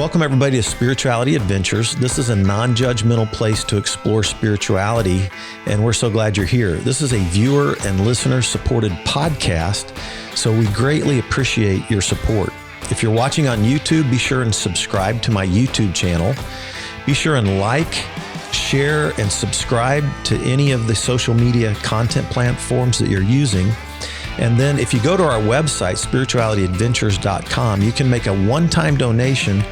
Welcome, everybody, to Spirituality Adventures. This is a non-judgmental place to explore spirituality, and we're so glad you're here. This is a viewer and listener-supported podcast, so we greatly appreciate your support. If you're watching on YouTube, be sure and subscribe to my YouTube channel. Be sure and like, share, and subscribe to any of the social media content platforms that you're using. And then if you go to our website, spiritualityadventures.com, you can make a one-time donation,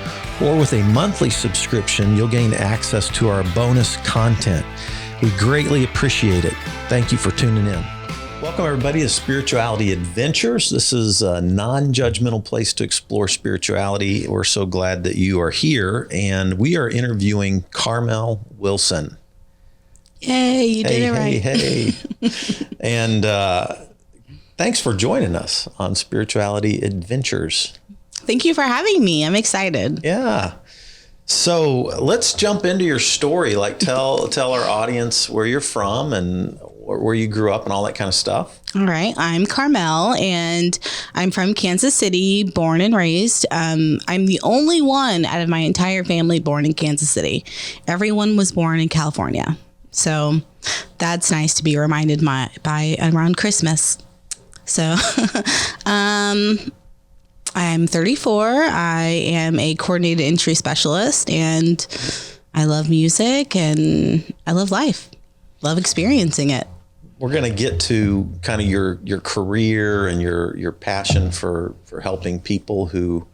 or with a monthly subscription, you'll gain access to our bonus content. We greatly appreciate it. Thank you for tuning in. Welcome, everybody, to Spirituality Adventures. This is a non-judgmental place to explore spirituality. We're so glad that you are here, and we are interviewing Carmel Wilson. Yay, you did it right. Hey. And thanks for joining us on Spirituality Adventures. Thank you for having me. I'm excited. Yeah. So let's jump into your story. Like tell our audience where you're from and where you grew up and all that kind of stuff. All right. I'm Carmel, and I'm from Kansas City, born and raised. I'm the only one out of my entire family born in Kansas City. Everyone was born in California. So that's nice to be reminded by around Christmas. So I'm 34. I am a coordinated entry specialist, and I love music and I love life. Love experiencing it. We're going to get to kind of your career and your passion for helping people who,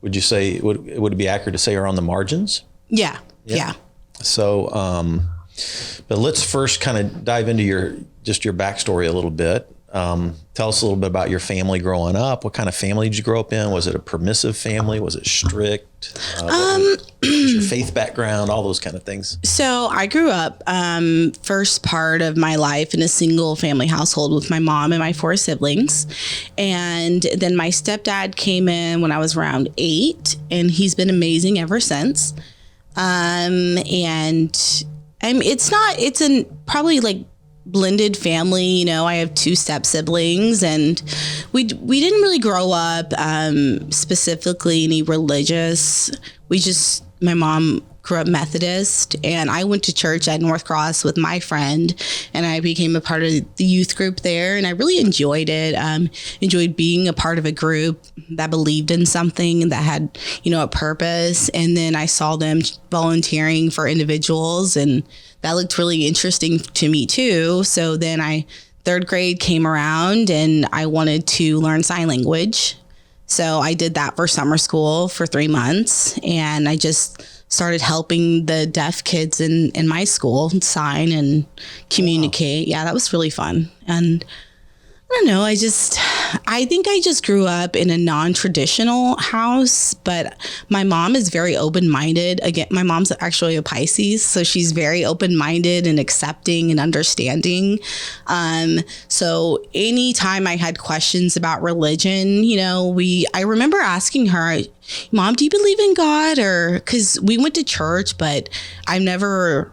would you say, would it be accurate to say are on the margins? Yeah. So, but let's first kind of dive into your backstory a little bit. Tell us a little bit about your family growing up. What kind of family did you grow up in? Was it a permissive family? Was it strict? What was your faith background? All those kind of things. So I grew up first part of my life in a single family household with my mom and my 4 siblings. And then my stepdad came in when I was around 8, and he's been amazing ever since. It's probably like blended family. You know, I have 2 step siblings, and we didn't really grow up specifically any religious. My mom grew up Methodist, and I went to church at North Cross with my friend, and I became a part of the youth group there, and I really enjoyed it. Enjoyed being a part of a group that believed in something that had, a purpose. And then I saw them volunteering for individuals, and that looked really interesting to me too. So then 3rd grade came around, and I wanted to learn sign language. So I did that for summer school for 3 months, and I just started helping the deaf kids in my school sign and communicate. Wow. Yeah, that was really fun. And I don't know, I think I just grew up in a non-traditional house, but my mom is very open-minded. Again, my mom's actually a Pisces, so she's very open-minded and accepting and understanding. So anytime I had questions about religion, I remember asking her, Mom, do you believe in God? Or, because we went to church, but I'd never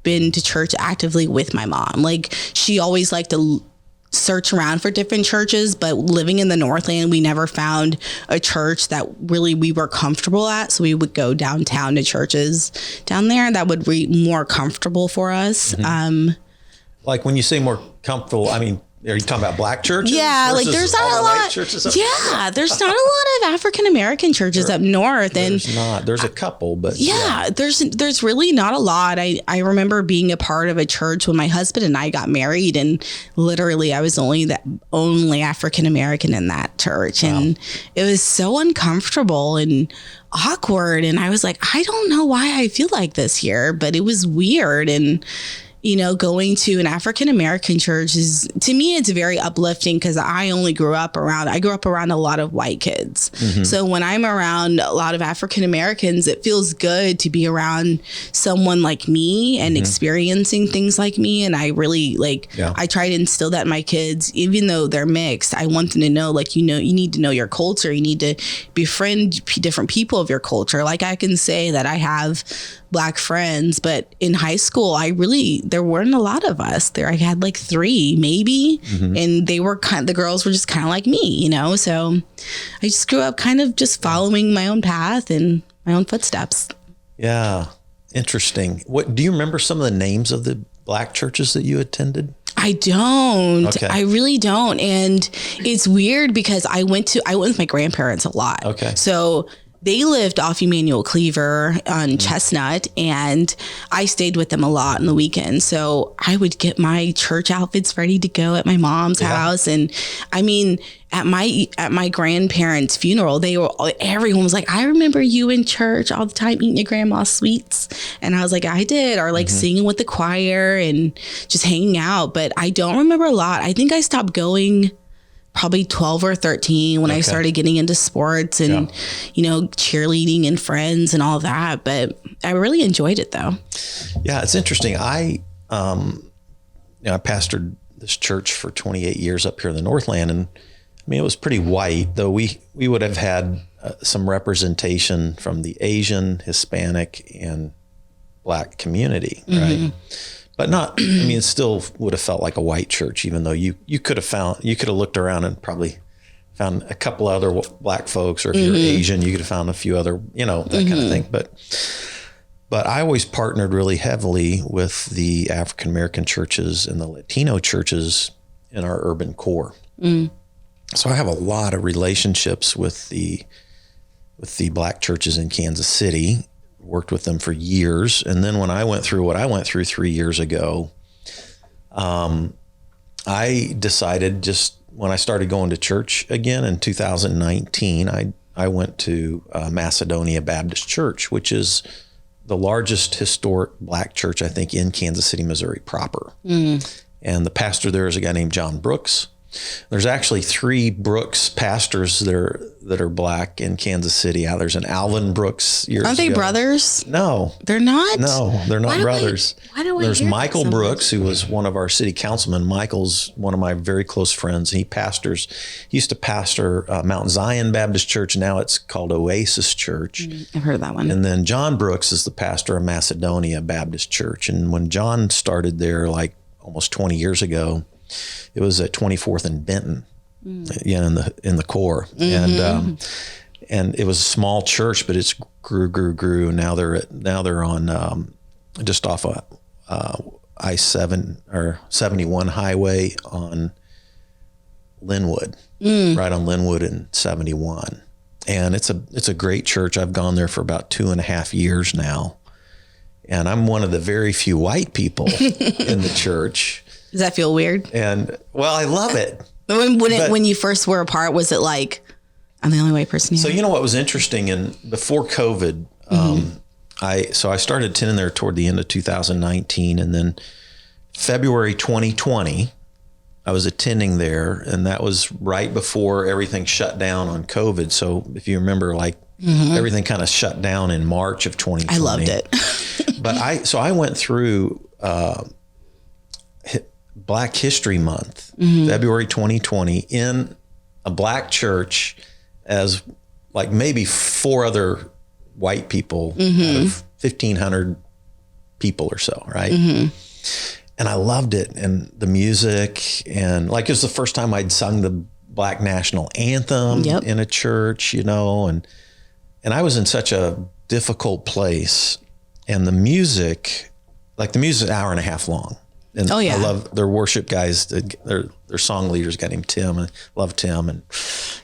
been to church actively with my mom. Like, she always liked to search around for different churches, but living in the Northland, we never found a church that really we were comfortable at. So we would go downtown to churches down there that would be more comfortable for us. Mm-hmm. Like when you say more comfortable, I mean, are you talking about black churches? Yeah, like there's not a lot. There's not a lot of African-American churches up north. There's not. There's a couple, but there's really not a lot. I remember being a part of a church when my husband and I got married, and literally I was the only African-American in that church. Wow. And it was so uncomfortable and awkward. And I was like, I don't know why I feel like this here, but it was weird. And going to an African-American church to me, it's very uplifting, because I grew up around a lot of white kids. Mm-hmm. So when I'm around a lot of African-Americans, it feels good to be around someone like me and mm-hmm. experiencing things like me. And I really I try to instill that in my kids, even though they're mixed. I want them to know, you need to know your culture. You need to befriend different people of your culture. Like, I can say that I have Black friends, but in high school, there there weren't a lot of us there. I had like 3 maybe. And they were the girls were just kind of like me, you know? So I just grew up kind of just following my own path and my own footsteps. Yeah. Interesting. What do you remember some of the names of the Black churches that you attended? I don't. Okay. I really don't. And it's weird because I went with my grandparents a lot. Okay. So they lived off Emmanuel Cleaver on Chestnut, and I stayed with them a lot on the weekend. So I would get my church outfits ready to go at my mom's house. And I mean, at my grandparents' funeral, everyone was like, I remember you in church all the time eating your grandma's sweets. And I was like, I did, or like singing with the choir and just hanging out. But I don't remember a lot. I think I stopped going probably 12 or 13 when I started getting into sports and, you know, cheerleading and friends and all that. But I really enjoyed it though. Yeah, it's interesting. I pastored this church for 28 years up here in the Northland, and I mean, it was pretty white, though we would have had some representation from the Asian, Hispanic, and Black community, right? But not, I mean, it still would have felt like a white church, even though you could have looked around and probably found a couple other Black folks, or if you're Asian, you could have found a few other, you know, that kind of thing. But I always partnered really heavily with the African American churches and the Latino churches in our urban core. So I have a lot of relationships with the Black churches in Kansas City. Worked with them for years. And then when I went through what I went through 3 years ago, I decided, just when I started going to church again in 2019, I went to Macedonia Baptist Church, which is the largest historic Black church, I think, in Kansas City, Missouri proper. And the pastor there is a guy named John Brooks. There's actually 3 Brooks pastors that are Black in Kansas City. There's an Alvin Brooks years ago. Aren't they brothers? No. They're not? No, they're not brothers. There's Michael Brooks, who was one of our city councilmen. Michael's one of my very close friends. He used to pastor Mount Zion Baptist Church. Now it's called Oasis Church. I've heard of that one. And then John Brooks is the pastor of Macedonia Baptist Church. And when John started there, like almost 20 years ago, it was at 24th and Benton, in the core, and it was a small church, but it's grew. Now they're on just off I-7 or 71 highway on Linwood, right on Linwood and 71, and it's a great church. I've gone there for about 2.5 years now, and I'm one of the very few white people in the church. Does that feel weird? And well, I love it. When you first were apart, was it like, I'm the only white person here? So you know what was interesting, and before COVID, I started attending there toward the end of 2019, and then February 2020, I was attending there, and that was right before everything shut down on COVID. So if you remember, like everything kind of shut down in March of 2020. I loved it. But I went through Black History Month, February 2020, in a Black church as like maybe 4 other white people out of 1,500 people or so, right? And I loved it, and the music, and like it was the first time I'd sung the Black National Anthem in a church, you know, and I was in such a difficult place, and the music is an hour and a half long. And I love their worship guys, their song leader's a guy named Tim, and I love Tim, and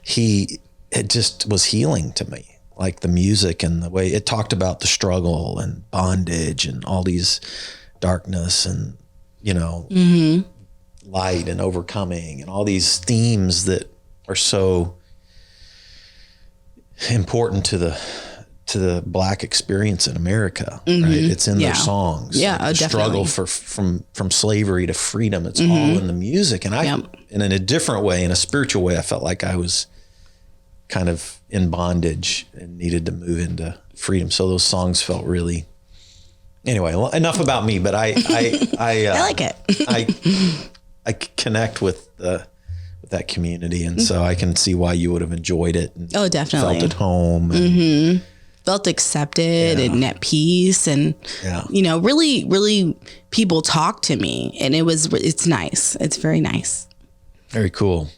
it just was healing to me. Like the music and the way it talked about the struggle and bondage and all these darkness and, you know, light and overcoming and all these themes that are so important to the Black experience in America, right? It's in their songs. Yeah, like the struggle from slavery to freedom. It's all in the music. And and in a different way, in a spiritual way, I felt like I was kind of in bondage and needed to move into freedom. So those songs felt really, anyway, enough about me, but I like it. I connect with that community. And so I can see why you would have enjoyed it. And definitely. Felt at home. And, felt accepted and at peace, and really, really people talked to me, and it's nice. It's very nice. Very cool.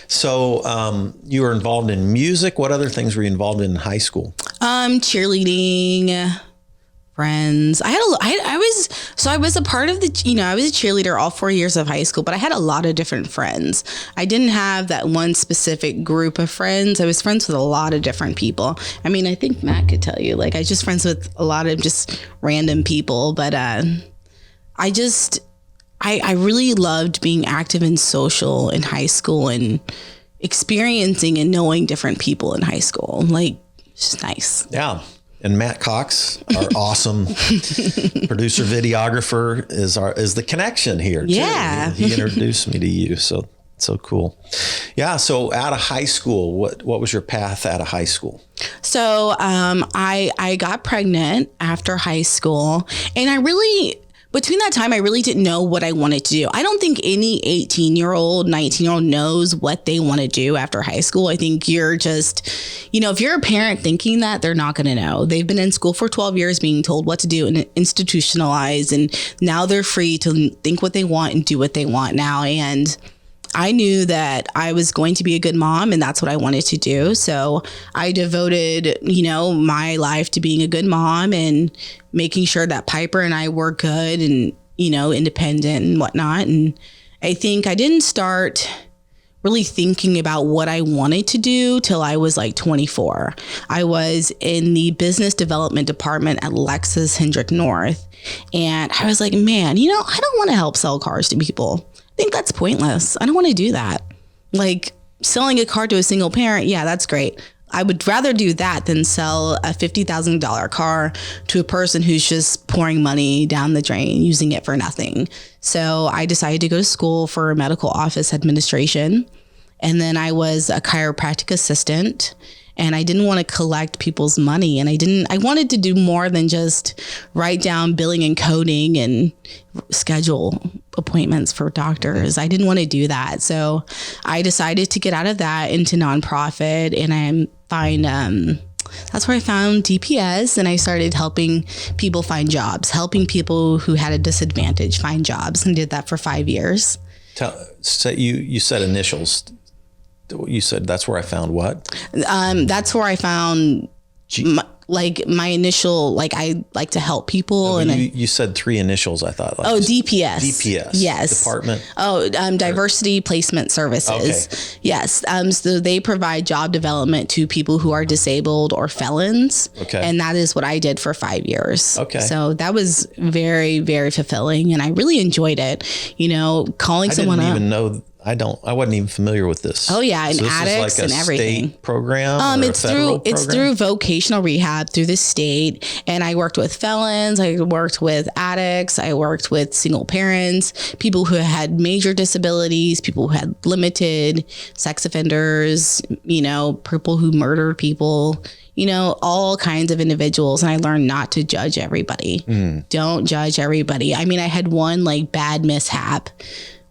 So you were involved in music. What other things were you involved in high school? Cheerleading, friends. I was a part of I was a cheerleader all 4 years of high school, but I had a lot of different friends. I didn't have that one specific group of friends. I was friends with a lot of different people. I mean, I think Matt could tell you, like, I was just friends with a lot of just random people, but I really loved being active and social in high school and experiencing and knowing different people in high school. Like, it's just nice. Yeah. And Matt Cox, our awesome producer, videographer, is the connection here. Yeah. Too. He introduced me to you. So cool. Yeah. So out of high school, what was your path out of high school? So I got pregnant after high school, and between that time, I really didn't know what I wanted to do. I don't think any 18-year-old, 19-year-old knows what they want to do after high school. I think you're just, if you're a parent thinking that, they're not going to know. They've been in school for 12 years being told what to do and institutionalized, and now they're free to think what they want and do what they want now. And I knew that I was going to be a good mom, and that's what I wanted to do. So I devoted, my life to being a good mom and making sure that Piper and I were good and, independent and whatnot. And I think I didn't start really thinking about what I wanted to do till I was like 24. I was in the business development department at Lexus Hendrick North. And I was like, man, I don't want to help sell cars to people. I think that's pointless. I don't want to do that. Like, selling a car to a single parent, yeah, that's great. I would rather do that than sell a $50,000 car to a person who's just pouring money down the drain, using it for nothing. So I decided to go to school for medical office administration. And then I was a chiropractic assistant. And I didn't want to collect people's money. And I wanted to do more than just write down billing and coding and schedule appointments for doctors. I didn't want to do that. So I decided to get out of that into nonprofit, and that's where I found DPS, and I started helping people find jobs, helping people who had a disadvantage find jobs, and did that for 5 years. So you said initials. You said that's where I found what? That's where I found my initial, I like to help people. No, you said 3 initials, I thought. DPS. DPS. Yes. Department. Diversity Placement Services. Okay. Yes. So they provide job development to people who are disabled or felons. Okay. And that is what I did for 5 years. Okay. So that was very, very fulfilling, and I really enjoyed it. Calling someone up. I didn't even know. I wasn't even familiar with this. Oh yeah, and so addicts and everything. State program. It's through vocational rehab through the state, and I worked with felons. I worked with addicts. I worked with single parents, people who had major disabilities, people who had limited, sex offenders. People who murdered people. All kinds of individuals. And I learned not to judge everybody. Don't judge everybody. I mean, I had one bad mishap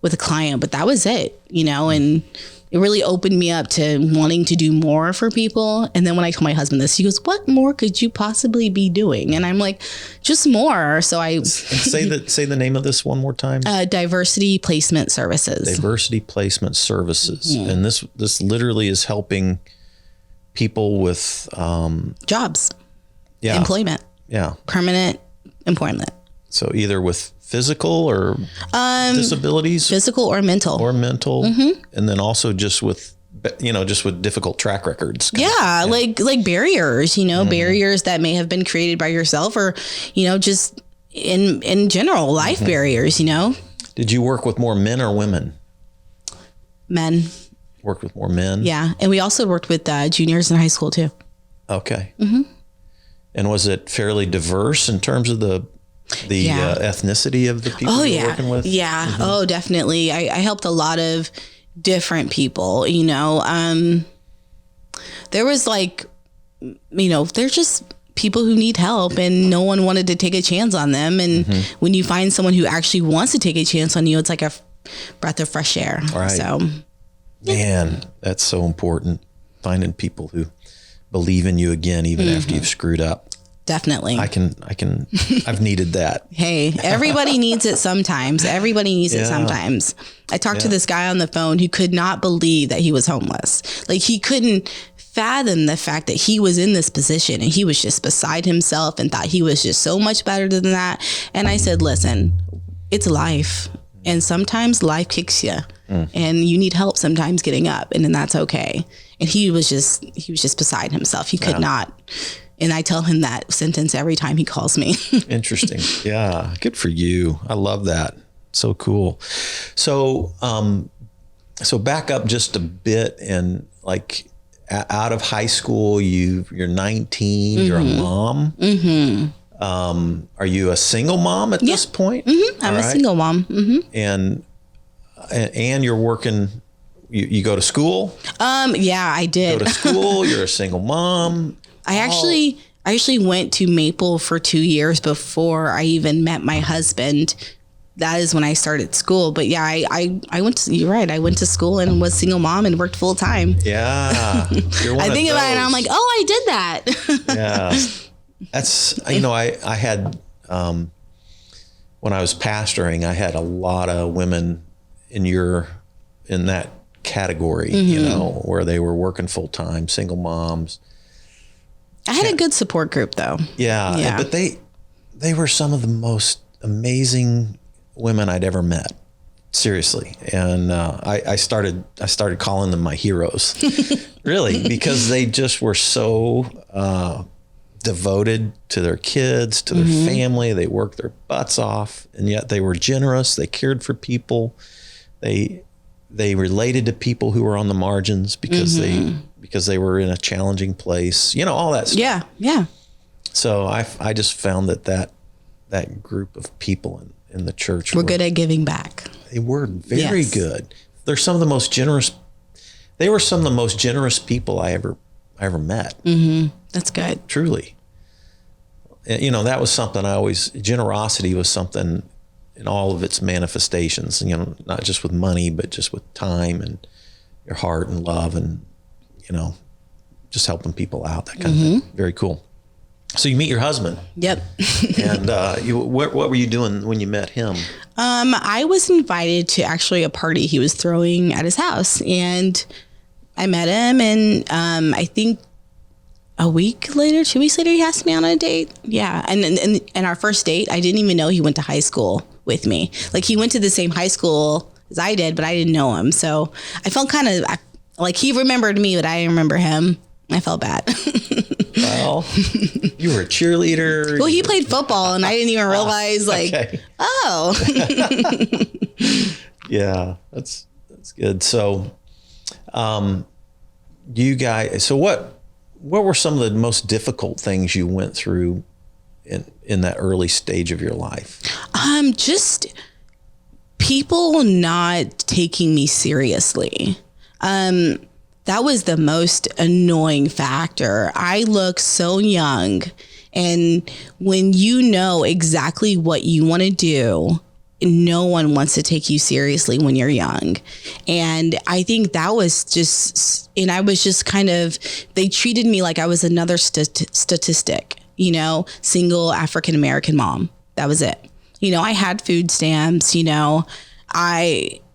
with a client, but that was it, and it really opened me up to wanting to do more for people. And then when I told my husband this, he goes, "What more could you possibly be doing?" And I'm like, "Just more." So say the name of this one more time. Diversity Placement Services. Diversity Placement Services. And this literally is helping people with jobs. Yeah. Employment. Yeah. Permanent employment. So either with physical or disabilities, physical or mental, and then also just with difficult track records. Yeah. Like barriers, barriers that may have been created by yourself, or just in general life barriers. Did you work with more men or women? Men. Worked with more men. Yeah, and we also worked with juniors in high school too. Okay. And was it fairly diverse in terms of the ethnicity of the people you were working with? Yeah. Oh, definitely. I helped a lot of different people, there was there's just people who need help, and no one wanted to take a chance on them. And when you find someone who actually wants to take a chance on you, it's like a breath of fresh air. Right. So, man, that's so important. Finding people who believe in you again, even after you've screwed up. Definitely. I've needed that. Hey, everybody needs it sometimes. Everybody needs it sometimes. I talked to this guy on the phone who could not believe that he was homeless. Like, he couldn't fathom the fact that he was in this position, and he was just beside himself and thought he was just so much better than that. And I said, listen, it's life. And sometimes life kicks you and you need help sometimes getting up, and then that's okay. And he was just beside himself. He could not. And I tell him that sentence every time he calls me. Interesting. Yeah. Good for you. I love that. So cool. So, so back up just a bit, and like out of high school, you're 19, you're a mom. Are you a single mom at this point? I'm a single mom. And you're working, you go to school? Yeah, I did. Go to school, you're a single mom. I actually went to Maple for 2 years before I even met my husband. That is when I started school. But yeah, I went to, you're right. I went to school and was single mom and worked full time. Yeah. You're one I think of about it those. and I'm like, oh, I did that. Yeah. That's, I had, when I was pastoring, I had a lot of women in that category, where they were working full time, single moms. I had a good support group though. Yeah. But they were some of the most amazing women I'd ever met. Seriously. And I started calling them my heroes, really, because they just were so devoted to their kids, to their family. They worked their butts off, and yet they were generous. They cared for people. They related to people who were on the margins because they were in a challenging place, all that stuff. Yeah. So I just found that group of people in the church were good at giving back. They were very good. They were some of the most generous people I ever met. That's good. Truly. That was something generosity was something in all of its manifestations, not just with money, but just with time and your heart and love and, just helping people out, that kind of thing. Very cool. So you meet your husband. Yep. And what were you doing when you met him? I was invited to actually a party he was throwing at his house, and I met him, and I think 2 weeks later, he asked me on a date. Yeah. And our first date, I didn't even know he went to high school with me. Like, he went to the same high school as I did, but I didn't know him. So I felt kind of like he remembered me, but I didn't remember him. I felt bad. Well, you were a cheerleader. Well, he played football, and I didn't even realize, oh. Yeah, that's good. So, you guys, so what were some of the most difficult things you went through in that early stage of your life? Just people not taking me seriously. That was the most annoying factor. I look so young, and when you know exactly what you want to do, no one wants to take you seriously when you're young. And I think that was just, and I was just they treated me like I was another statistic, single African-American mom. That was it. I had food stamps,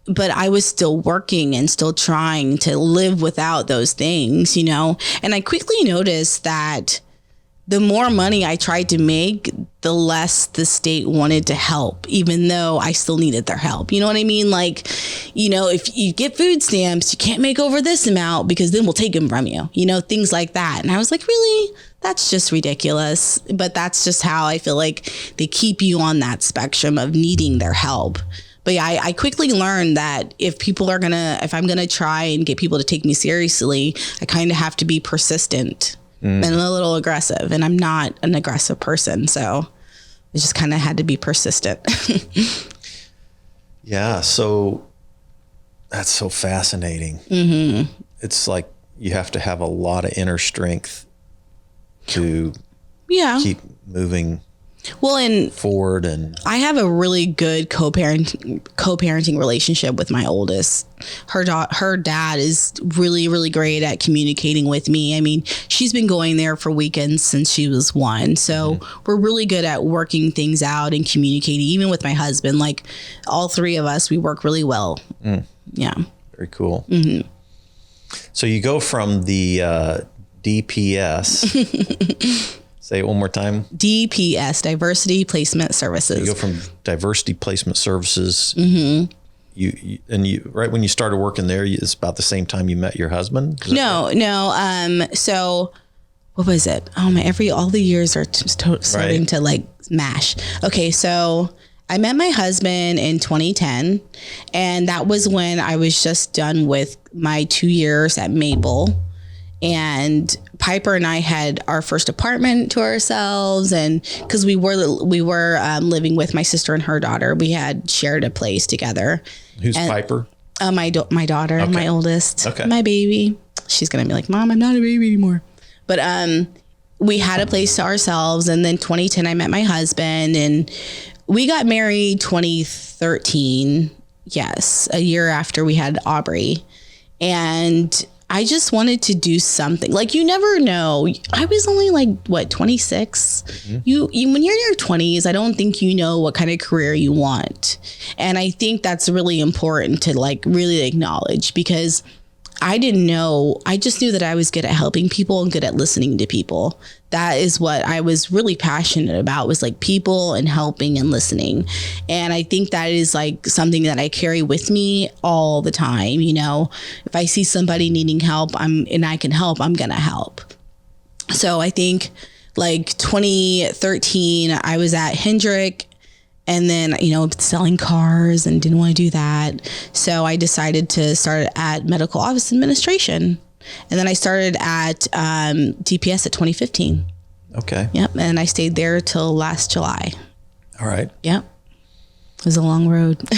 but I was still working and still trying to live without those things, and I quickly noticed that the more money I tried to make, the less the state wanted to help, even though I still needed their help. You know what I mean? Like, if you get food stamps, you can't make over this amount because then we'll take them from you, things like that. And I was like, really? That's just ridiculous. But that's just how I feel like they keep you on that spectrum of needing their help. But yeah, I quickly learned that if I'm going to try and get people to take me seriously, I kind of have to be persistent and a little aggressive. And I'm not an aggressive person. So I just kind of had to be persistent. Yeah. So that's so fascinating. It's like you have to have a lot of inner strength to keep moving forward. And I have a really good co-parenting relationship with my oldest. her dad is really, really great at communicating with me. I mean, she's been going there for weekends since she was 1. So we're really good at working things out and communicating, even with my husband. Like all 3 of us, we work really well. Yeah. Very cool. So you go from the DPS. Say it one more time. DPS, Diversity Placement Services. You go from Diversity Placement Services. You right when you started working there, it's about the same time you met your husband? No. So what was it? Oh my, all the years are starting to like mash. Okay. So I met my husband in 2010, and that was when I was just done with my 2 years at Mabel. And Piper and I had our first apartment to ourselves, and because we were living with my sister and her daughter, we had shared a place together. Who's Piper? My daughter, okay. My oldest, my baby. She's gonna be like, Mom, I'm not a baby anymore. But we had a place to ourselves, and then 2010 I met my husband, and we got married 2013. Yes, a year after we had Aubrey, and I just wanted to do something. Like, you never know. I was only like, 26? You when you're in your 20s, I don't think you know what kind of career you want. And I think that's really important to like really acknowledge, because I didn't know. I just knew that I was good at helping people and good at listening to people. That is what I was really passionate about, was like people and helping and listening. And I think that is like something that I carry with me all the time. You know, if I see somebody needing help, and I can help, I'm going to help. So I think like 2013, I was at Hendrick, and then, you know, selling cars, and didn't want to do that. So I decided to start at medical office administration. And then I started at DPS at 2015. Okay. Yep. And I stayed there till last July. All right. Yep. It was a long road.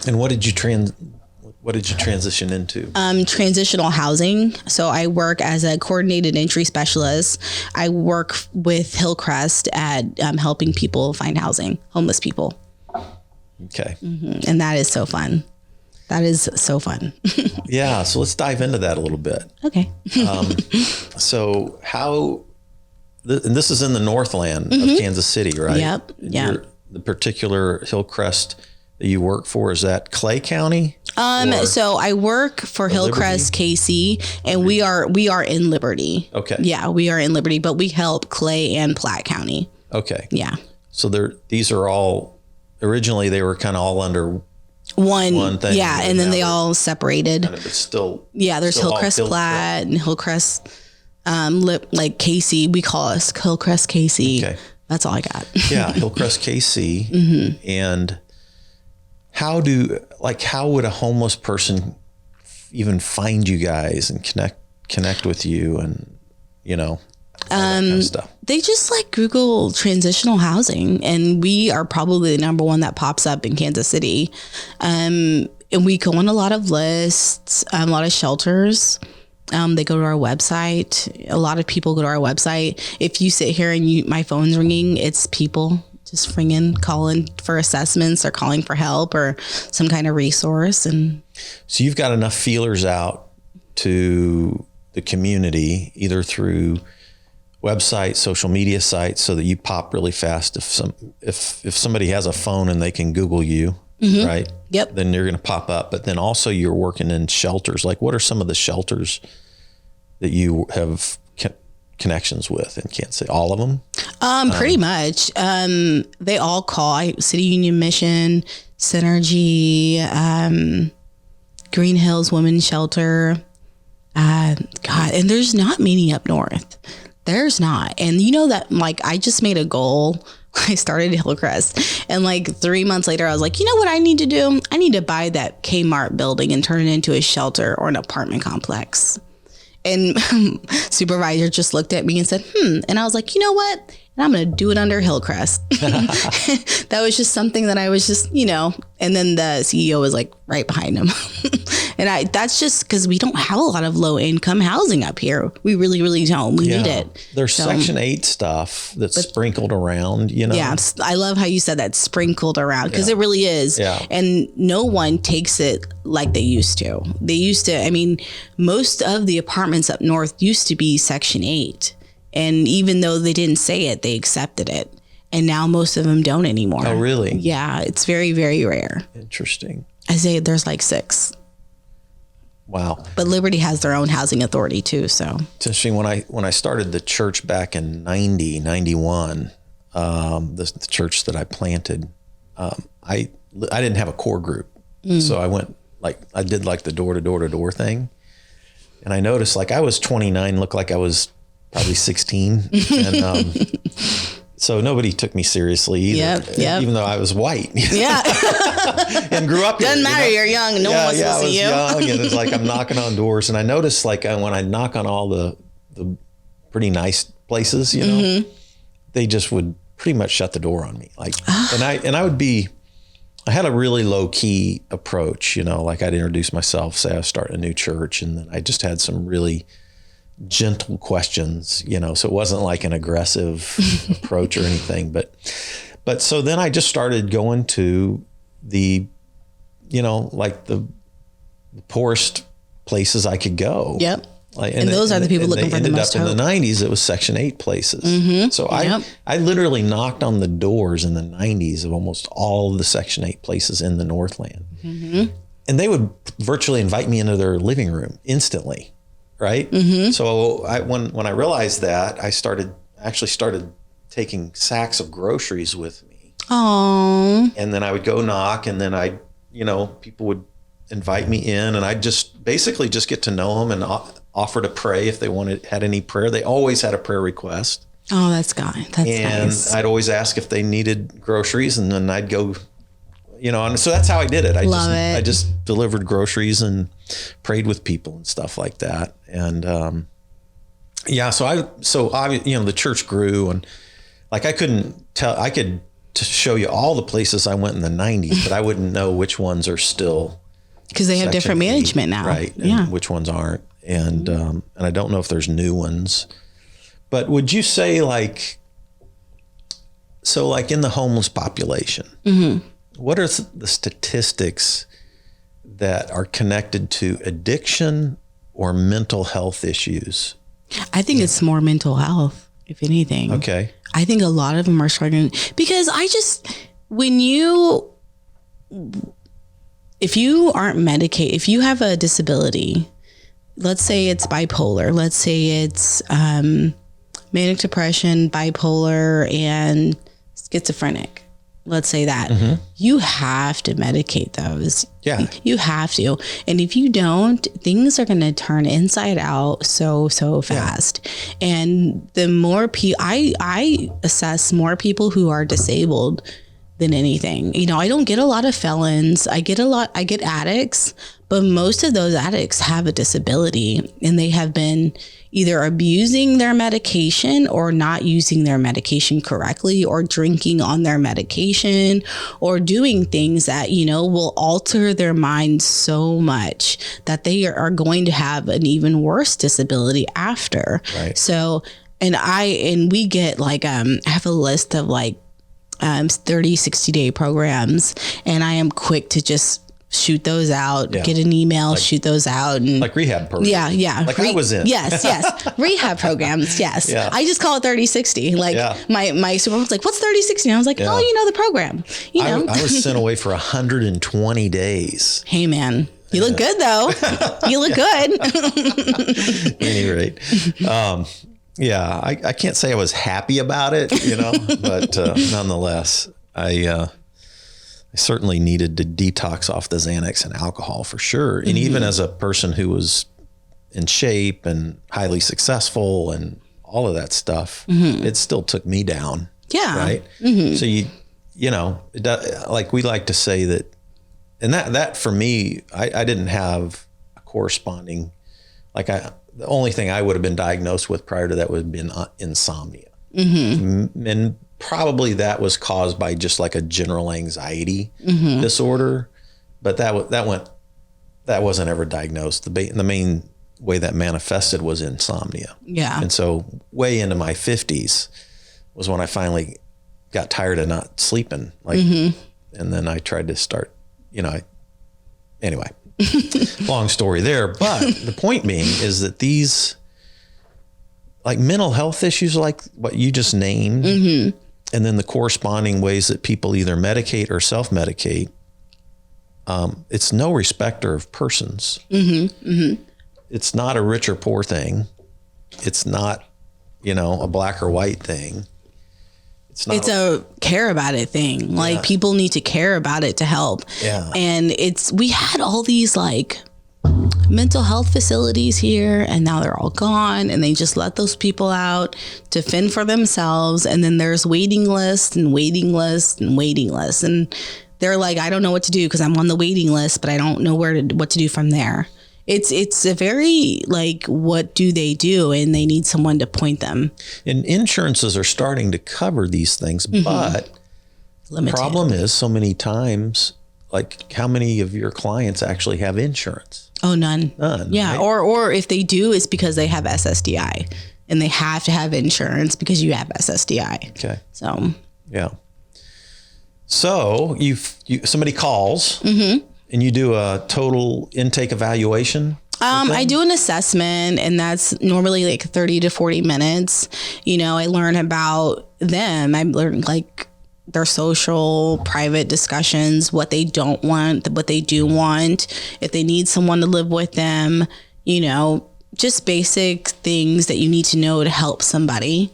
And what did you transition into? Transitional housing. So I work as a coordinated entry specialist. I work with Hillcrest at helping people find housing, homeless people. Okay. And that is so fun. That is so fun. Yeah. So let's dive into that a little bit. Okay. So and this is in the Northland of Kansas City, right? Yep. Yeah. The particular Hillcrest that you work for, is that Clay County? So I work for Hillcrest KC, and we are in Liberty. Okay. Yeah, we are in Liberty, but we help Clay and Platte County. Okay. Yeah. So these are all, originally they were kind of all under one thing. Yeah, and then they all separated. Kind of, it's still. Yeah, there's Hillcrest Platte and Hillcrest like KC. We call us Hillcrest KC. Okay. That's all I got. Yeah, Hillcrest KC. And how would a homeless person even find you guys and connect with you, and, you know, all that kind of stuff? They just like Google transitional housing, and we are probably the number one that pops up in Kansas City. And we go on a lot of lists, a lot of shelters. They go to our website. A lot of people go to our website. If you sit here and my phone's ringing, it's people just ringing, calling for assessments or calling for help or some kind of resource. And so you've got enough feelers out to the community, either through websites, social media sites, so that you pop really fast. If somebody has a phone and they can Google you, right? Yep. Then you're going to pop up. But then also you're working in shelters. Like, what are some of the shelters that you have connections with in Kansas City? All of them? Pretty much. They all call. City Union Mission, Synergy, Green Hills Women's Shelter. God, and there's not many up north. There's not. And you know that, like, I just made a goal. I started Hillcrest, and like 3 months later, I was like, you know what I need to do? I need to buy that Kmart building and turn it into a shelter or an apartment complex. And supervisor just looked at me and said, And I was like, you know what? And and I'm going to do it under Hillcrest. That was just something that I was just, and then the CEO was like right behind him. And that's just because we don't have a lot of low income housing up here. We really, really don't. We need it. There's Section 8 stuff that's sprinkled around, Yeah. I love how you said that, sprinkled around, because it really is. Yeah. And no one takes it like they used to. Most of the apartments up north used to be Section 8. And even though they didn't say it, they accepted it. And now most of them don't anymore. Oh, really? Yeah. It's very, very rare. Interesting. I say there's like 6. Wow. But Liberty has their own housing authority too. So it's interesting. When I started the church back in 91, the church that I planted, I didn't have a core group. So I went I did the door to door thing. And I noticed I was 29, looked like I was probably 16. And, so nobody took me seriously either, even though I was white. Yeah. And grew up here. Doesn't matter. You're young. No one wants to see you. I was young, and it's I'm knocking on doors, and I noticed when I knock on all the pretty nice places, they just would pretty much shut the door on me. And I had a really low key approach, I'd introduce myself, say I was starting a new church, and then I just had some really gentle questions, so it wasn't like an aggressive approach or anything, but so then I just started going to the the poorest places I could go. Yep. And those are the people looking for the most hope. In the 90s, it was Section 8 places. So I literally knocked on the doors in the 90s of almost all of the Section 8 places in the Northland. And they would virtually invite me into their living room instantly. Right. So when I realized that, I actually started taking sacks of groceries with me. Oh. And then I would go knock, and then people would invite me in, and I'd just basically just get to know them and offer to pray if they had any prayer. They always had a prayer request. Oh, that's nice. And I'd always ask if they needed groceries, and then I'd go, and so that's how I did it. I just delivered groceries and prayed with people and stuff like that. And, the church grew, and I could show you all the places I went in the 90s, but I wouldn't know which ones are still. Because they have different management now. Right. And which ones aren't. And, and I don't know if there's new ones, but would you say in the homeless population, what are the statistics that are connected to addiction or mental health issues? I think it's more mental health, if anything. Okay. I think a lot of them are struggling because if you aren't medicated, if you have a disability, let's say it's bipolar, let's say it's manic depression, bipolar, and schizophrenic. Let's say that you have to medicate those. Yeah, you have to. And if you don't, things are going to turn inside out so fast. Yeah. And the more I assess more people who are disabled than anything. I don't get a lot of felons. I get addicts, but most of those addicts have a disability, and they have been either abusing their medication or not using their medication correctly, or drinking on their medication, or doing things that, will alter their mind so much that they are going to have an even worse disability after. Right. So, and we get I have a list of 30, 60-day programs, and I am quick to just shoot those out, get an email, shoot those out. And rehab programs. Yeah. I was in. Yes. Rehab programs. Yes. Yeah. I just call it 30-60. My supervisor's like, what's 30-60? And I was like, oh, the program. I was sent away for 120 days. Hey, man. You look good, though. You look good. At any rate. I can't say I was happy about it, but nonetheless, I certainly needed to detox off the Xanax and alcohol for sure. And even as a person who was in shape and highly successful and all of that stuff, it still took me down. Yeah. Right. So we like to say that, and that for me, I didn't have a corresponding, the only thing I would have been diagnosed with prior to that would have been insomnia. And probably that was caused by just like a general anxiety disorder, but that wasn't ever diagnosed. The main way that manifested was insomnia. Yeah. And so way into my 50s was when I finally got tired of not sleeping. And then I tried to start, anyway, long story there. But the point being is that these like mental health issues, like what you just named, and then the corresponding ways that people either medicate or self-medicate, it's no respecter of persons. It's not a rich or poor thing. It's not, a black or white thing. It's a care about it thing. Like people need to care about it to help. Yeah. And we had all these like mental health facilities here, and now they're all gone, and they just let those people out to fend for themselves. And then there's waiting lists and waiting lists and waiting lists. And they're like, I don't know what to do because I'm on the waiting list, but I don't know what to do from there. It's a very like, what do they do? And they need someone to point them. And insurances are starting to cover these things, but limited. The problem is so many times, like how many of your clients actually have insurance? Oh, none. Yeah. Right? Or if they do, it's because they have SSDI and they have to have insurance because you have SSDI. Okay. So, yeah. So somebody calls and you do a total intake evaluation. I do an assessment, and that's normally like 30 to 40 minutes. I learn about them. I learn like their social, private discussions, what they don't want, what they do want, if they need someone to live with them, just basic things that you need to know to help somebody.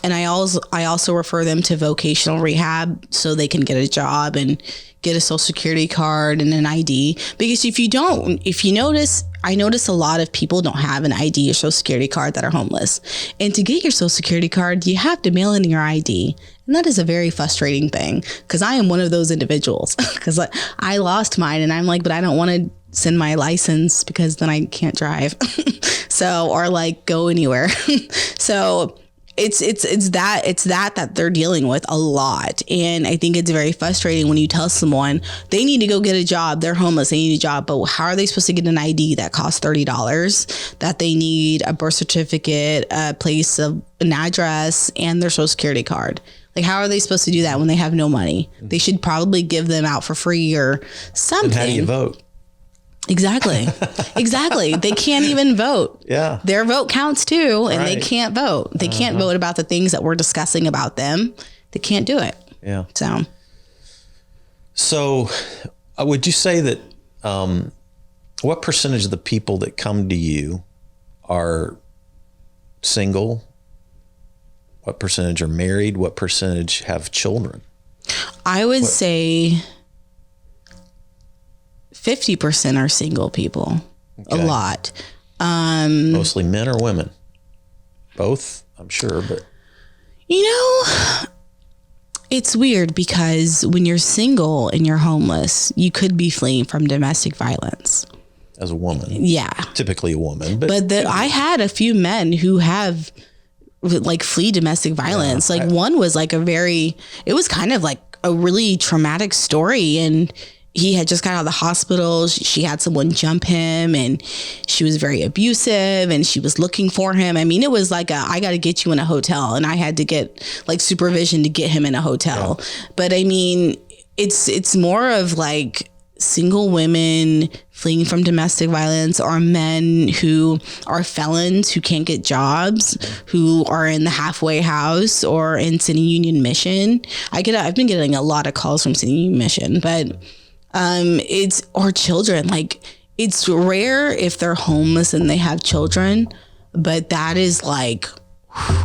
And I also refer them to vocational rehab so they can get a job and get a social security card and an ID. Because I notice a lot of people don't have an ID or social security card that are homeless. And to get your social security card, you have to mail in your ID. And that is a very frustrating thing because I am one of those individuals because I lost mine and I'm like, but I don't want to send my license because then I can't drive. Or like go anywhere. So it's that they're dealing with a lot. And I think it's very frustrating when you tell someone they need to go get a job. They're homeless. They need a job. But how are they supposed to get an ID that costs $30, that they need a birth certificate, a place of an address, and their social security card? Like, how are they supposed to do that when they have no money? They should probably give them out for free or something. And how do you vote? Exactly. They can't even vote. Yeah. Their vote counts too, and right. They can't vote. They can't vote about the things that we're discussing about them. They can't do it. Yeah. So would you say that what percentage of the people that come to you are single? What percentage are married? What percentage have children? I would say 50% are single people. Okay. A lot. Mostly men or women? Both, I'm sure, but. It's weird because when you're single and you're homeless, you could be fleeing from domestic violence. As a woman. Yeah. Typically a woman. But I had a few men who have like flee domestic violence. One was like it was kind of like a really traumatic story, and he had just got out of the hospital. She had someone jump him, and she was very abusive, and she was looking for him. I mean, it was like I got to get you in a hotel, and I had to get like supervision to get him in a hotel. Yeah. But I mean, it's more of like single women fleeing from domestic violence, or men who are felons who can't get jobs, who are in the halfway house or in City Union Mission. I've been getting a lot of calls from City Union Mission, but or children. Like, it's rare if they're homeless and they have children, but that is like,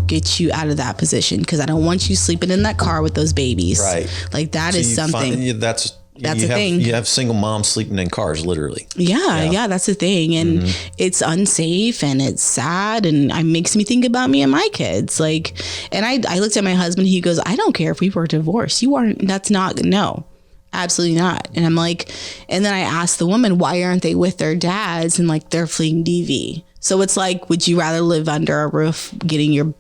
get you out of that position, because I don't want you sleeping in that car with those babies. Right. Like, that is something. That's a thing. You have single moms sleeping in cars, literally. Yeah, that's a thing. And it's unsafe and it's sad, and it makes me think about me and my kids. Like, and I looked at my husband, he goes, I don't care if we were divorced. No, absolutely not. And I'm like, and then I asked the woman, why aren't they with their dads? And like, they're fleeing DV. So it's like, would you rather live under a roof getting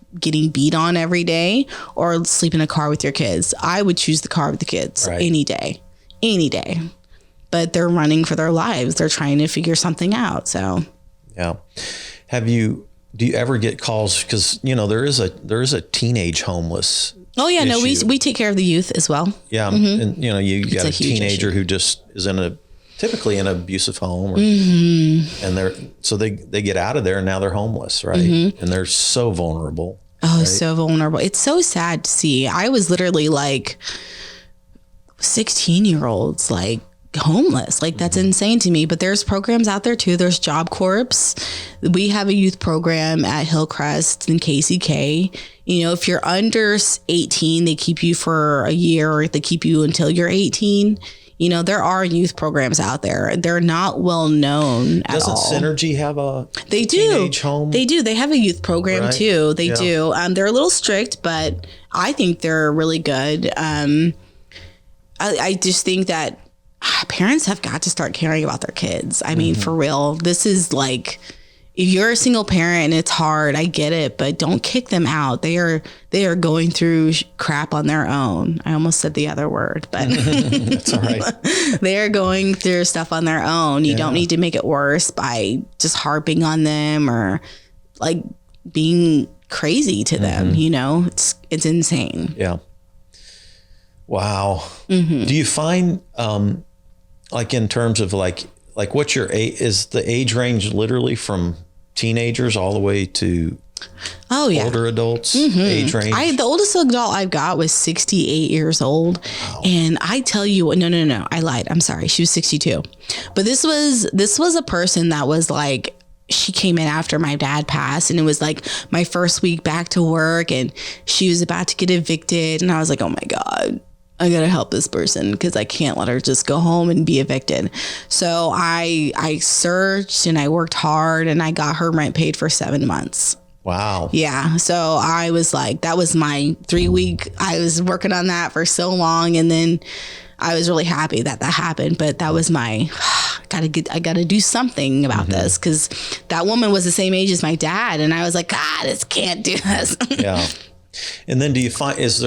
beat on every day or sleep in a car with your kids? I would choose the car with the kids any day. But they're running for their lives. They're trying to figure something out. So, yeah. Do you ever get calls? Because, there is a teenage homeless. Oh yeah, issue. No, we take care of the youth as well. Yeah. And you got a teenager who just is typically in an abusive home, and they get out of there and now they're homeless, right? And they're so vulnerable. Oh, right? So vulnerable. It's so sad to see. I was literally like 16-year-olds, like homeless. Like that's insane to me. But there's programs out there too. There's Job Corps. We have a youth program at Hillcrest and KCK. If you're under 18, they keep you for a year, or they keep you until you're 18. There are youth programs out there. They're not well known at all. Doesn't Synergy have a teenage home? They do. They have a youth program too. They do. They're a little strict, but I think they're really good. I just think that parents have got to start caring about their kids. I mean, for real, this is like, if you're a single parent and it's hard, I get it, but don't kick them out. They are going through crap on their own. I almost said the other word, but it's all right. They are going through stuff on their own. You don't need to make it worse by just harping on them or like being crazy to them. It's insane. Yeah. Wow. Do you find, like in terms of like what's your age? Is the age range literally from teenagers all the way to older adults? Age range? The oldest adult I've got was 68 years old. Wow. And I tell you, no, I lied. I'm sorry. She was 62. But this was a person that was like, she came in after my dad passed, and it was like my first week back to work, and she was about to get evicted. And I was like, oh my God, I got to help this person because I can't let her just go home and be evicted. So I searched and I worked hard and I got her rent paid for 7 months. Wow. Yeah. So I was like, that was my 3 week. I was working on that for so long. And then I was really happy that happened. But that was I got to do something about this, because that woman was the same age as my dad. And I was like, God, this can't do this. Yeah. And then do you find, does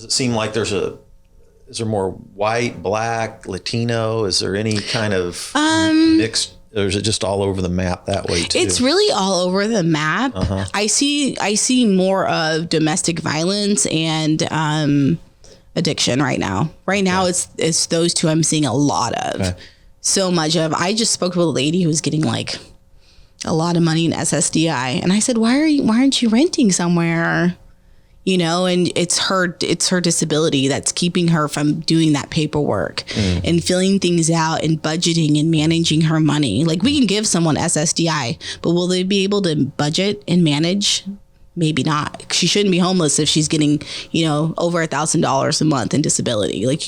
it seem like is there more white, black, Latino? Is there any kind of mixed, or is it just all over the map that way too? It's really all over the map. I see more of domestic violence and addiction right now. It's those two I'm seeing a lot of. Okay. So much of. I just spoke to a lady who was getting like a lot of money in SSDI, and I said, why aren't you renting somewhere? And it's her disability that's keeping her from doing that paperwork and filling things out and budgeting and managing her money. Like, we can give someone SSDI, but will they be able to budget and manage? Maybe not. She shouldn't be homeless if she's getting, over $1,000 a month in disability. Like,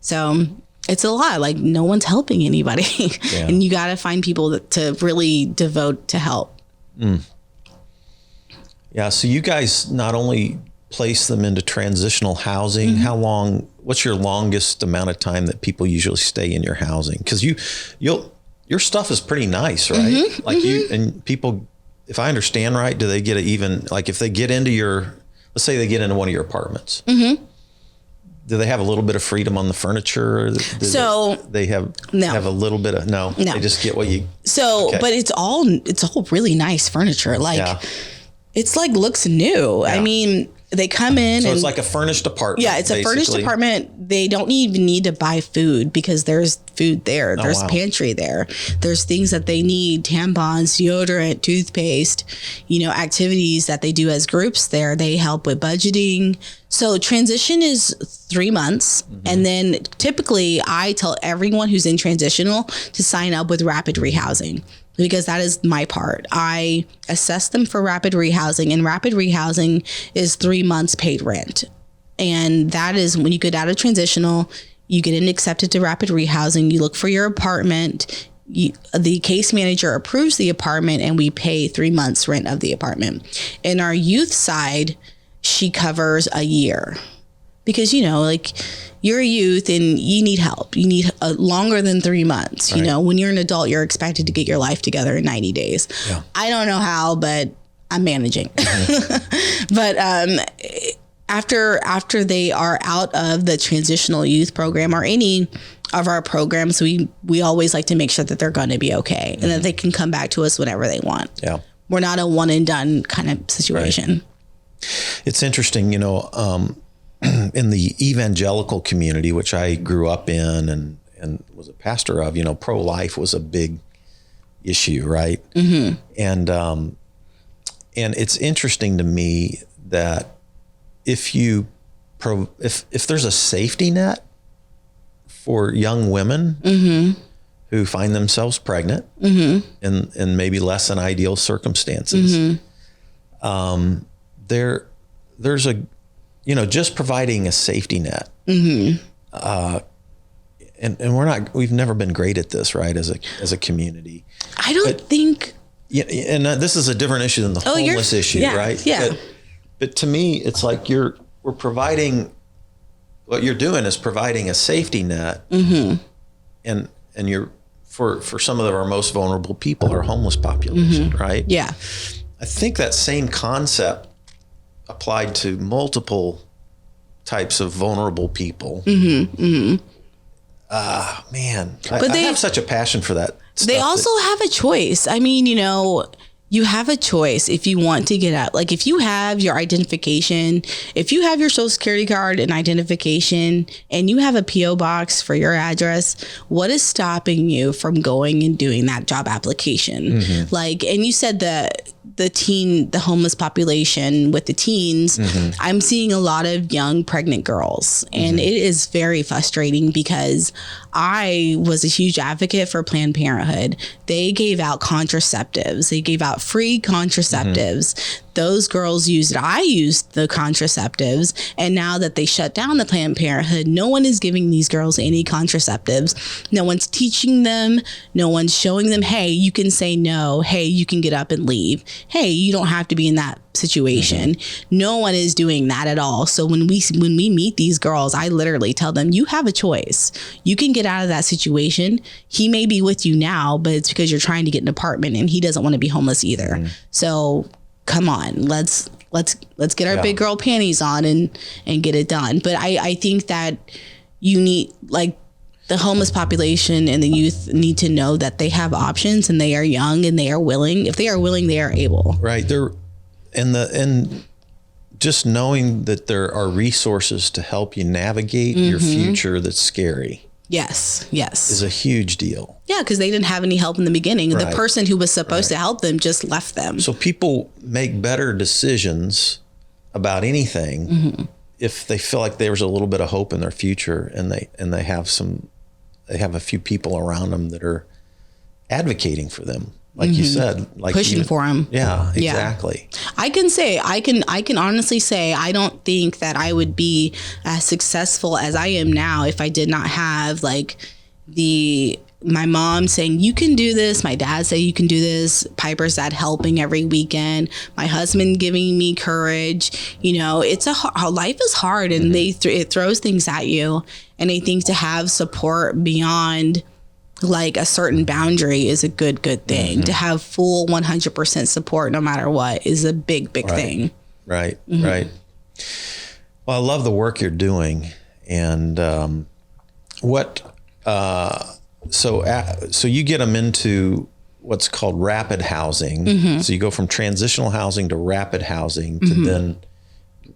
so it's a lot. Like, no one's helping anybody. Yeah. And you got to find people to really devote to help. Yeah. So you guys not only place them into transitional housing, what's your longest amount of time that people usually stay in your housing? Because your stuff is pretty nice, right? You and people, if I understand right, do they get if they get into let's say they get into one of your apartments, do they have a little bit of freedom on the furniture? They have a little bit of, no, they just get what you. So, okay. But it's all really nice furniture. It's like looks new. Yeah. I mean, they come in. So it's like a furnished apartment. Yeah, it's a furnished apartment. They don't even need to buy food because there's food there. There's pantry there. There's things that they need: tampons, deodorant, toothpaste. Activities that they do as groups there. They help with budgeting. So transition is 3 months, and then typically I tell everyone who's in transitional to sign up with rapid rehousing, because that is my part. I assess them for rapid rehousing, and rapid rehousing is 3 months paid rent. And that is when you get out of transitional, you get accepted to rapid rehousing, you look for your apartment, the case manager approves the apartment, and we pay 3 months rent of the apartment. In our youth side, she covers a year, because, like you're a youth and you need help. You need longer than 3 months. Right. When you're an adult, you're expected to get your life together in 90 days. Yeah. I don't know how, but I'm managing. But after they are out of the transitional youth program or any of our programs, we always like to make sure that they're going to be okay and that they can come back to us whenever they want. Yeah. We're not a one and done kind of situation. Right. It's interesting, in the evangelical community, which I grew up in and was a pastor of, pro-life was a big issue, right? Mm-hmm. And it's interesting to me that if there's a safety net for young women mm-hmm. who find themselves pregnant mm-hmm. in maybe less than ideal circumstances, mm-hmm. There's a, just providing a safety net. Mm-hmm. And we've never been great at this, right? As a community. I don't think. Yeah. And this is a different issue than the homeless issue, yeah, right? Yeah. But to me, it's like we're providing, what you're doing is providing a safety net, mm-hmm. and you're for some of our most vulnerable people, our homeless population, mm-hmm. right? Yeah. I think that same concept applied to multiple types of vulnerable people. Mm-hmm. Mm-hmm. Man, I have such a passion for that. They also have a choice. I mean, you have a choice if you want to get out. Like if you have your identification, if you have your social security card and identification and you have a PO box for your address, what is stopping you from going and doing that job application? Mm-hmm. And you said that the homeless population with the teens, mm-hmm. I'm seeing a lot of young pregnant girls, and mm-hmm. it is very frustrating because I was a huge advocate for Planned Parenthood. They gave out contraceptives. They gave out free contraceptives. Mm-hmm. Those girls used it. I used the contraceptives. And now that they shut down the Planned Parenthood, no one is giving these girls any contraceptives. No one's teaching them. No one's showing them, hey, you can say no. Hey, you can get up and leave. Hey, you don't have to be in that situation. Mm-hmm. No one is doing that at all. So when we meet these girls, I literally tell them, you have a choice. You can get out of that situation. He may be with you now, but it's because you're trying to get an apartment and he doesn't want to be homeless either. Mm-hmm. So come on, let's get our big girl panties on and get it done. But I think that you need, the homeless population and the youth need to know that they have options and they are young and they are willing. If they are willing, they are able. Right. And just knowing that there are resources to help you navigate mm-hmm. your future that's scary. Yes. Is a huge deal. Yeah, because they didn't have any help in the beginning. Right. The person who was supposed to help them just left them. So people make better decisions about anything mm-hmm. if they feel like there's a little bit of hope in their future, and they have a few people around them that are advocating for them. Like mm-hmm. you said, pushing for them. Yeah, exactly. Yeah. I can honestly say, I don't think that I would be as successful as I am now if I did not have my mom saying, you can do this. My dad say you can do this. Piper's dad helping every weekend. My husband giving me courage. Life is hard, and mm-hmm. It throws things at you. And I think to have support beyond a certain boundary is a good thing. Mm-hmm. To have full 100% support no matter what is a big thing. Right. Mm-hmm. Right. Well, I love the work you're doing. And so you get them into what's called rapid housing. Mm-hmm. So you go from transitional housing to rapid housing to mm-hmm.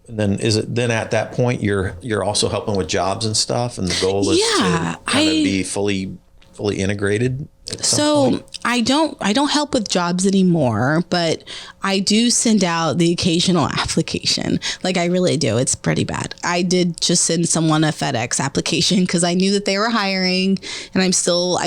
then is it then at that point you're also helping with jobs and stuff, and the goal is to kind of be fully integrated? So I don't help with jobs anymore, but I do send out the occasional application. I really do. It's pretty bad. I did just send someone a FedEx application because I knew that they were hiring, and I'm still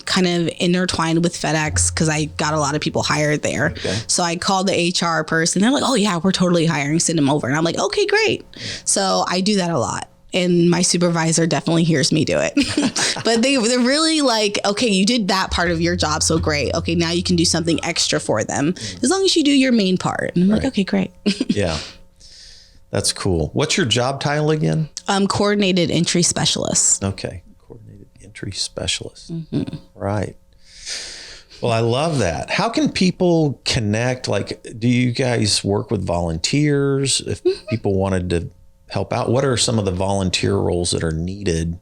kind of intertwined with FedEx because I got a lot of people hired there. Okay. So I called the HR person. They're like, oh yeah, we're totally hiring. Send them over. And I'm like, okay, great. So I do that a lot. And my supervisor definitely hears me do it. But they're really okay, you did that part of your job, so great. Okay, now you can do something extra for them as long as you do your main part. And I'm like, okay, great. Yeah. That's cool. What's your job title again? Coordinated entry specialist. Okay. Coordinated entry specialist. Right. Well, I love that. How can people connect? Like, do you guys work with volunteers? If people wanted to help out, what are some of the volunteer roles that are needed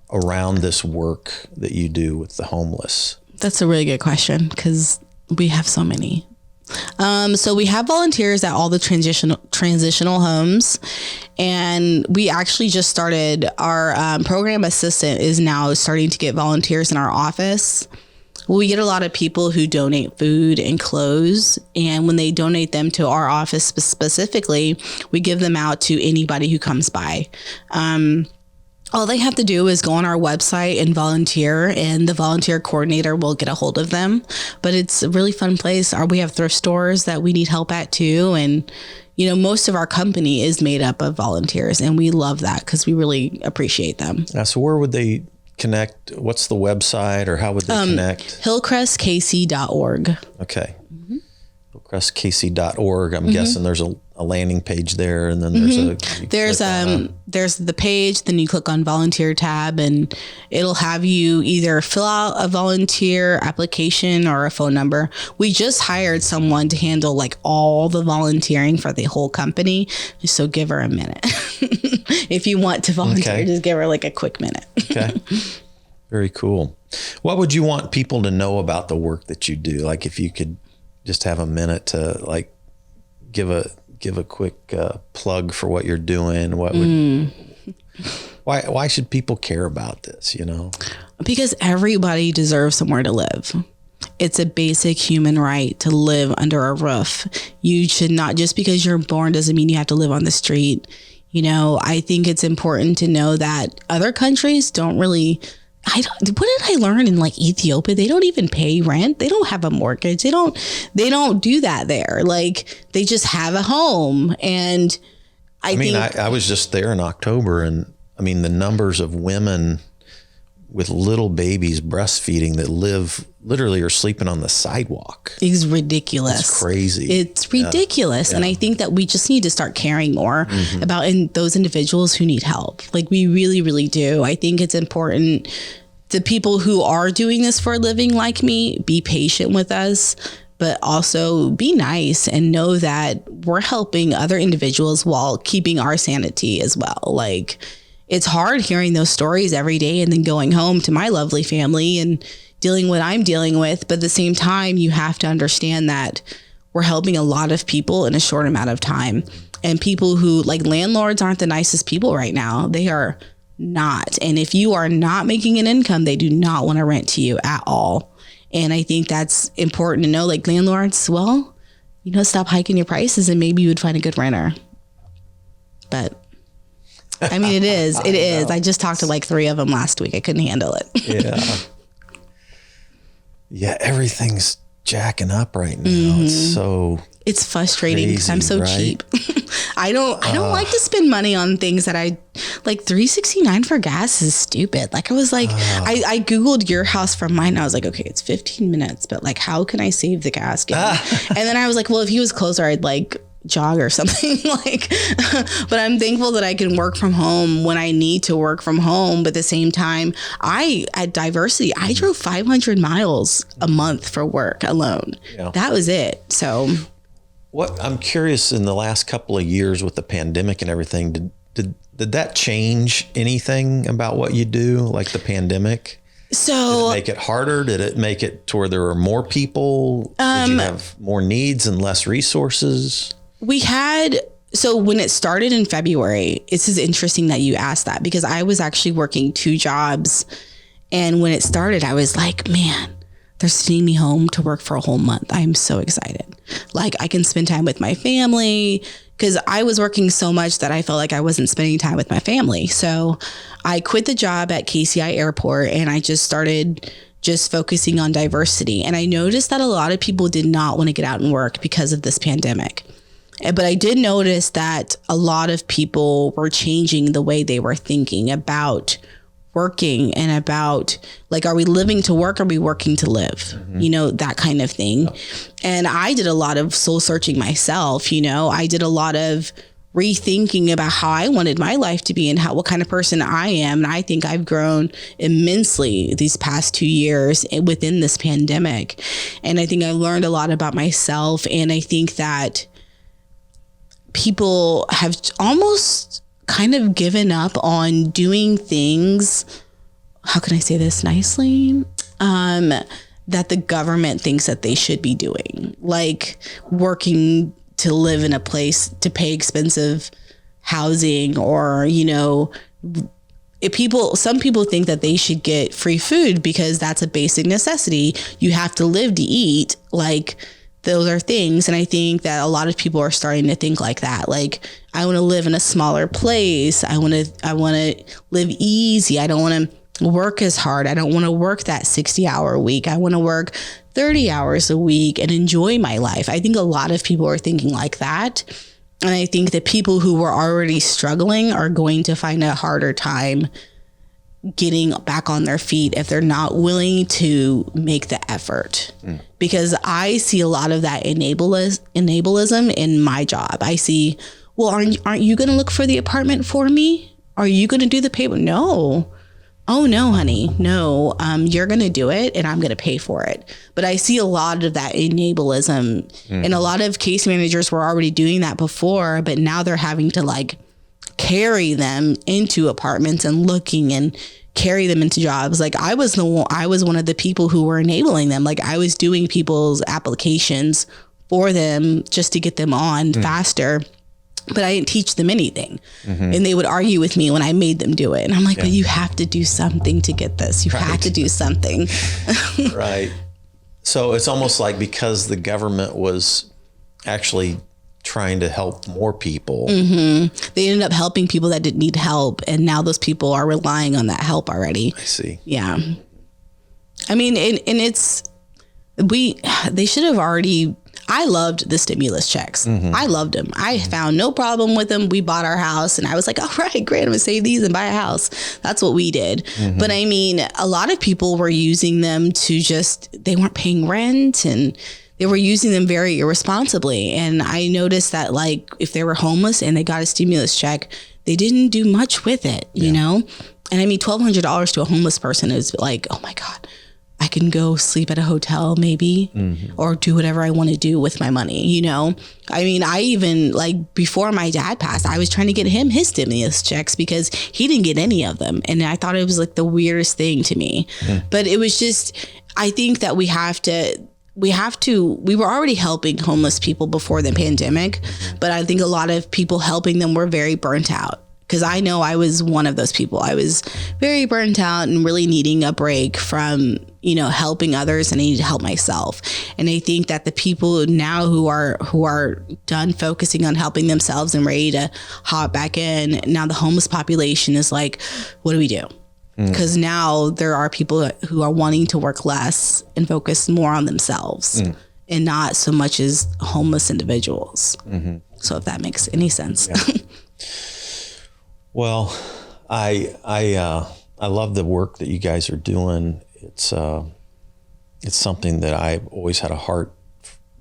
around this work that you do with the homeless? That's a really good question because we have so many. So we have volunteers at all the transitional homes, and we actually just started our program assistant is now starting to get volunteers in our office. We get a lot of people who donate food and clothes, and when they donate them to our office specifically, we give them out to anybody who comes by. All they have to do is go on our website and volunteer, and the volunteer coordinator will get a hold of them. But it's a really fun place. We have thrift stores that we need help at too. And, most of our company is made up of volunteers, and we love that because we really appreciate them. So where would they connect? What's the website, or how would they connect? hillcrestkc.org. Okay. hillcrestkc.org. I'm guessing there's a landing page there, and then there's the page, then you click on volunteer tab, and it'll have you either fill out a volunteer application or a phone number. We just hired someone to handle like all the volunteering for the whole company, so give her a minute. If you want to volunteer, just give her like a quick minute. Okay. Very cool. What would you want people to know about the work that you do? Like, if you could just have a minute to like give a quick plug for what you're doing, what would why should people care about this? Because everybody deserves somewhere to live. It's a basic human right to live under a roof. You should not, just because you're born doesn't mean you have to live on the street. I think it's important to know that other countries don't really. What did I learn in like Ethiopia? They don't even pay rent. They don't have a mortgage. They don't do that there. Like, they just have a home. And I was just there in October, and the numbers of women with little babies breastfeeding that literally are sleeping on the sidewalk. It's ridiculous. It's crazy. It's ridiculous. Yeah. And I think that we just need to start caring more about those individuals who need help. Like, we really, really do. I think it's important. The people who are doing this for a living, like me, be patient with us, but also be nice and know that we're helping other individuals while keeping our sanity as well. Like, it's hard hearing those stories every day and then going home to my lovely family and dealing what I'm dealing with. But at the same time, you have to understand that we're helping a lot of people in a short amount of time. And people who, like, landlords aren't the nicest people right now. They are not. And if you are not making an income, they do not want to rent to you at all. And I think that's important to know. Like, landlords, well, stop hiking your prices and maybe you would find a good renter. But it is. It is. I just talked to like 3 of them last week. I couldn't handle it. Yeah. Everything's jacking up right now. It's frustrating because I'm so cheap. I don't like to spend money on things that I like. $3.69 for gas is stupid. Like, I was like, I Googled your house from mine. And I was like, okay, it's 15 minutes, but like, how can I save the gas? And then I was like, well, if he was closer, I'd like jog or something. But I'm thankful that I can work from home when I need to work from home. But at the same time, at Diversity, I drove 500 miles a month for work alone. Yeah. That was it. So I'm curious, in the last couple of years with the pandemic and everything, did that change anything about what you do? Like the pandemic? So did it make it harder? Did it make it to where there were more people? Did you have more needs and less resources? So when it started in February, this is interesting that you asked that, because I was actually working 2 jobs. And when it started, I was like, man, they're sending me home to work for a whole month. I'm so excited. Like, I can spend time with my family, because I was working so much that I felt like I wasn't spending time with my family. So I quit the job at KCI Airport and I just started focusing on diversity. And I noticed that a lot of people did not want to get out and work because of this pandemic. But I did notice that a lot of people were changing the way they were thinking about working and about, like, are we living to work? Or are we working to live? That kind of thing. And I did a lot of soul searching myself. I did a lot of rethinking about how I wanted my life to be and what kind of person I am. And I think I've grown immensely these past 2 years within this pandemic. And I think I learned a lot about myself. And I think that people have almost kind of given up on doing things, how can I say this nicely? That the government thinks that they should be doing, like working to live in a place to pay expensive housing, or, some people think that they should get free food because that's a basic necessity. You have to live to eat. Like, those are things. And I think that a lot of people are starting to think like that. Like, I want to live in a smaller place. I want to live easy. I don't want to work as hard. I don't want to work that 60-hour week. I want to work 30 hours a week and enjoy my life. I think a lot of people are thinking like that. And I think that people who were already struggling are going to find a harder time getting back on their feet if they're not willing to make the effort. Because I see a lot of that enablism in my job. I see, well, aren't you going to look for the apartment for me? Are you going to do the paper? No. Oh, no, honey. No, you're going to do it and I'm going to pay for it. But I see a lot of that enablism, and a lot of case managers were already doing that before, but now they're having to carry them into apartments and looking and carry them into jobs. Like, I was one of the people who were enabling them. Like, I was doing people's applications for them just to get them on faster. But I didn't teach them anything. And they would argue with me when I made them do it. And I'm like, but you have to do something to get this. You have to do something. Right. So it's almost like because the government was actually trying to help more people. They ended up helping people that didn't need help. And now those people are relying on that help already. I see. Yeah. I mean, they should have already... I loved the stimulus checks. I loved them. I found no problem with them. We bought our house and I was like, all right, great. I'm gonna save these and buy a house. That's what we did. But I mean, a lot of people were using them to they weren't paying rent and they were using them very irresponsibly. And I noticed that, like, if they were homeless and they got a stimulus check, they didn't do much with it, you know? And I mean, $1,200 to a homeless person is like, oh my God, I can go sleep at a hotel maybe, or do whatever I want to do with my money, you know? I mean, I even, like, before my dad passed, I was trying to get him his stimulus checks because he didn't get any of them. And I thought it was like the weirdest thing to me. But it was just, I think that we were already helping homeless people before the pandemic, but I think a lot of people helping them were very burnt out. Because I know I was one of those people. I was very burnt out and really needing a break from, helping others, and I needed to help myself. And I think that the people now who are done focusing on helping themselves and ready to hop back in, now the homeless population is like, what do we do? Because now there are people who are wanting to work less and focus more on themselves and not so much as homeless individuals. So if that makes any sense. Yeah. Well, I love the work that you guys are doing. It's something that I've always had a heart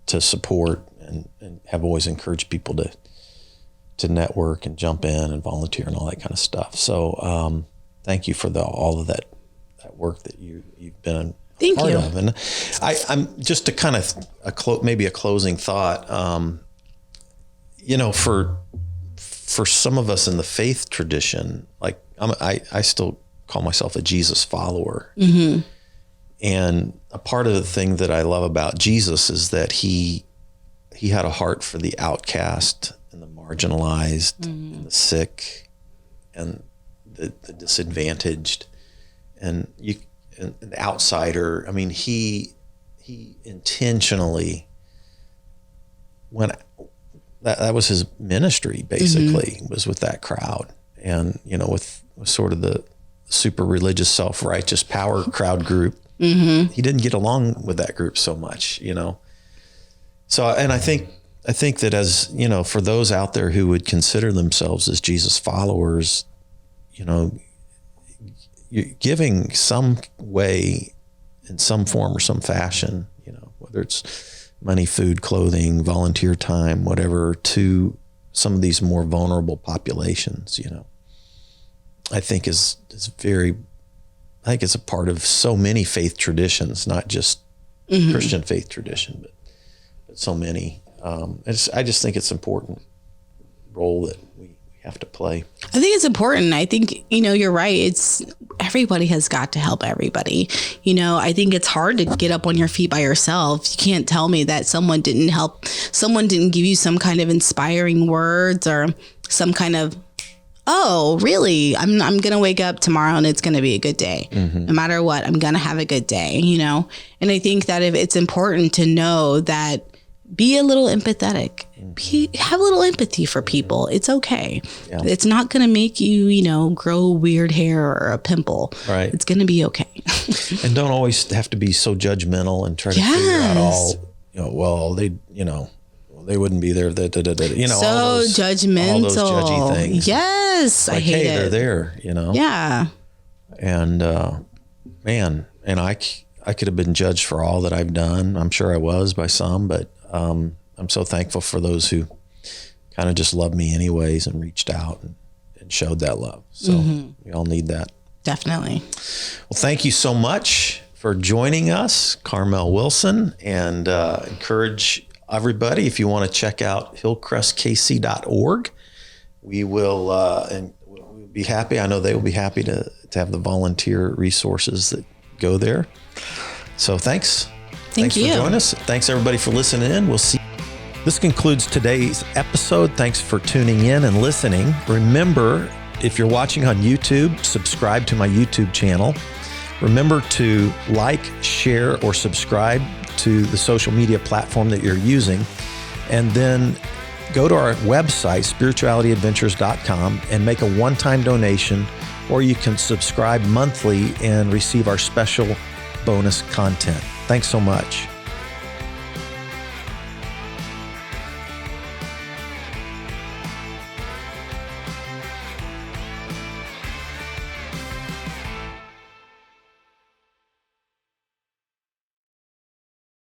to support, and have always encouraged people to network and jump in and volunteer and all that kind of stuff. So thank you for all of that work that you've been a part of. And I'm just to kind of maybe a closing thought. For some of us in the faith tradition, like I still call myself a Jesus follower. And a part of the thing that I love about Jesus is that he had a heart for the outcast and the marginalized and the sick and the disadvantaged and the outsider. I mean, he intentionally went. That was his ministry, basically, was with that crowd. And, with sort of the super religious, self-righteous power crowd group, he didn't get along with that group so much, So, and I think that as, for those out there who would consider themselves as Jesus followers, you're giving some way in some form or some fashion, whether it's money, food, clothing, volunteer time, whatever, to some of these more vulnerable populations, I think is very, I think it's a part of so many faith traditions, not just Christian faith tradition, but so many. I just think it's an important role that we have to play. I think it's important. I think, you're right. Everybody has got to help everybody. I think it's hard to get up on your feet by yourself. You can't tell me that someone didn't help. Someone didn't give you some kind of inspiring words or some kind of, oh, really? I'm going to wake up tomorrow and it's going to be a good day. No matter what, I'm going to have a good day, And I think that if it's important to know that, be a little empathetic. Have a little empathy for people. It's okay. Yeah. It's not going to make you, grow weird hair or a pimple. Right. It's going to be okay. And don't always have to be so judgmental and try to figure out all, they wouldn't be there. So judgmental. All those judgy things. Yes. I hate it. They're there, Yeah. And, and I could have been judged for all that I've done. I'm sure I was by some, but I'm so thankful for those who kind of just loved me anyways and reached out and showed that love. So we all need that. Definitely. Well, thank you so much for joining us, Carmel Wilson, and encourage everybody, if you want to check out hillcrestkc.org, we will and we'll be happy. I know they will be happy to have the volunteer resources that go there. So thanks. Thanks for joining us. Thanks everybody for listening in. We'll see. This concludes today's episode. Thanks for tuning in and listening. Remember, if you're watching on YouTube, subscribe to my YouTube channel. Remember to like, share, or subscribe to the social media platform that you're using. And then go to our website, spiritualityadventures.com, and make a one-time donation, or you can subscribe monthly and receive our special bonus content. Thanks so much.